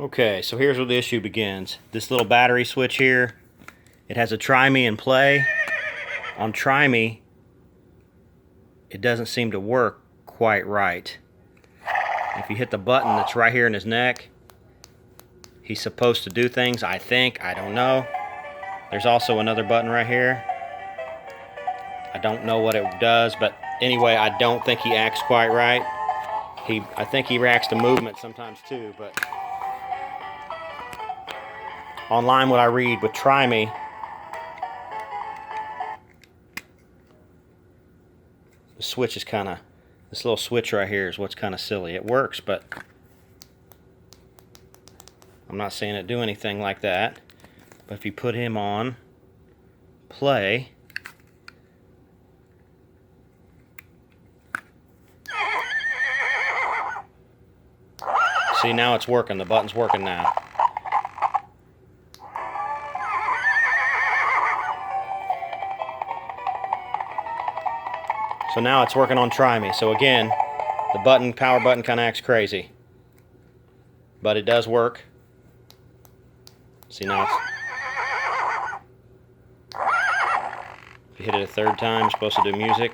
Okay, so here's where the issue begins. This little battery switch here, it has a try me and play. On try me, it doesn't seem to work quite right. If you hit the button that's right here in his neck, he's supposed to do things, I think. I don't know. There's also another button right here. I don't know what it does, but anyway, I don't think he acts quite right. I think he reacts to movement sometimes too, but online what I read with try me, the switch is kind of, this little switch right here is what's kind of silly. It works, but I'm not seeing it do anything like that. But if you put him on play, see, now it's working. The button's working now. So now it's working on try me. So again, the power button kind of acts crazy. But it does work. See, now it's... If you hit it a third time, it's supposed to do music.